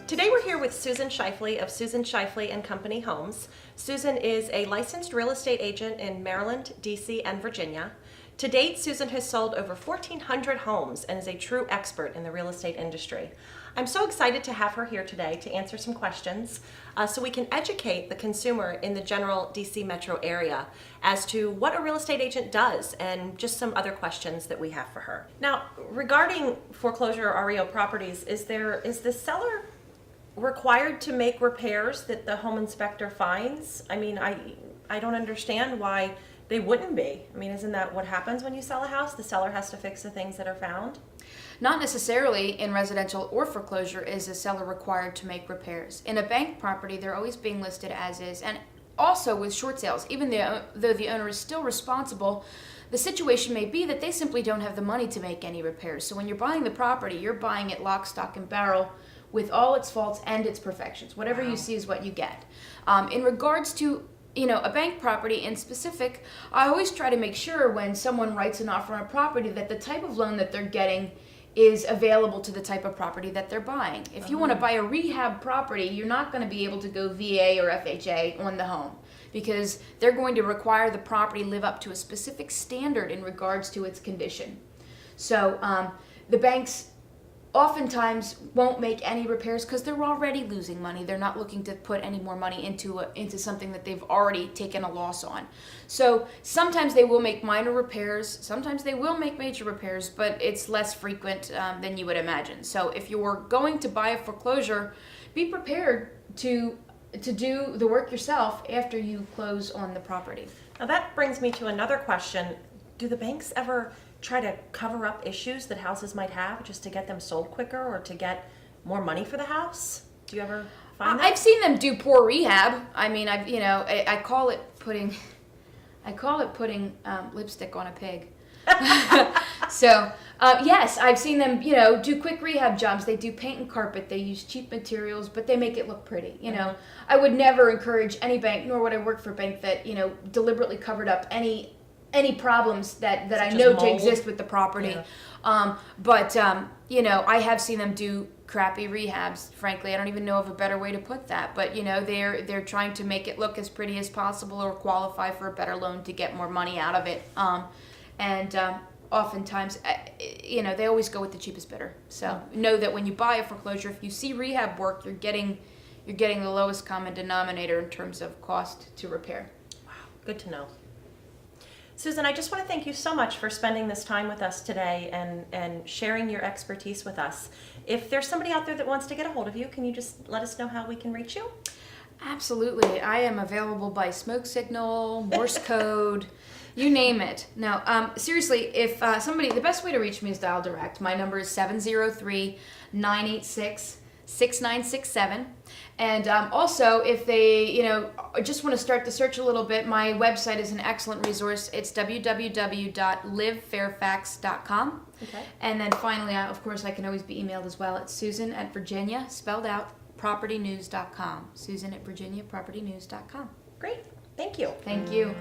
Today we're here with Susan Shifley of Susan Shifley and Company Homes. Susan is a licensed real estate agent in Maryland, DC, and Virginia. To date, Susan has sold over 1,400 homes and is a true expert in the real estate industry. I'm so excited to have her here today to answer some questions so we can educate the consumer in the general DC metro area as to what a real estate agent does and just some other questions that we have for her. Now, regarding foreclosure or REO properties, is the seller required to make repairs that the home inspector finds? I mean, I don't understand why they wouldn't be. I mean, isn't that what happens when you sell a house? The seller has to fix the things that are found? Not necessarily in residential or foreclosure is a seller required to make repairs. In a bank property, they're always being listed as is. And also with short sales, even though the owner is still responsible, the situation may be that they simply don't have the money to make any repairs. So when you're buying the property, you're buying it lock, stock, and barrel with all its faults and its perfections. Whatever you see is what you get. In regards to a bank property in specific, I always try to make sure when someone writes an offer on a property that the type of loan that they're getting is available to the type of property that they're buying. If you want to buy a rehab property, you're not going to be able to go VA or FHA on the home because they're going to require the property live up to a specific standard in regards to its condition. So the banks oftentimes won't make any repairs because they're already losing money. They're not looking to put any more money into something that they've already taken a loss on. So sometimes they will make minor repairs, sometimes they will make major repairs, but it's less frequent than you would imagine. So if you're going to buy a foreclosure, be prepared to do the work yourself after you close on the property. Now that brings me to another question. Do the banks ever try to cover up issues that houses might have just to get them sold quicker or to get more money for the house? Do you ever find that? I've seen them do poor rehab. I mean, I call it putting lipstick on a pig. So yes, I've seen them do quick rehab jobs. They do paint and carpet. They use cheap materials, but they make it look pretty. I would never encourage any bank, nor would I work for a bank that deliberately covered up any problems that I know to exist with the property. Yeah. But I have seen them do crappy rehabs. Frankly, I don't even know of a better way to put that. But they're trying to make it look as pretty as possible or qualify for a better loan to get more money out of it. Oftentimes, they always go with the cheapest bidder. So know that when you buy a foreclosure, if you see rehab work, you're getting the lowest common denominator in terms of cost to repair. Wow, good to know. Susan, I just want to thank you so much for spending this time with us today and sharing your expertise with us. If there's somebody out there that wants to get a hold of you, can you just let us know how we can reach you? Absolutely. I am available by smoke signal, Morse code, you name it. Now, seriously, if the best way to reach me is dial direct. My number is 703-986-6967. And also, if they, just want to start the search a little bit, my website is an excellent resource. It's www.livefairfax.com. Okay. And then finally, of course, I can always be emailed as well. It's Susan@Virginia, spelled out, propertynews.com. Susan@VirginiaPropertyNews.com. Great. Thank you. Thank you.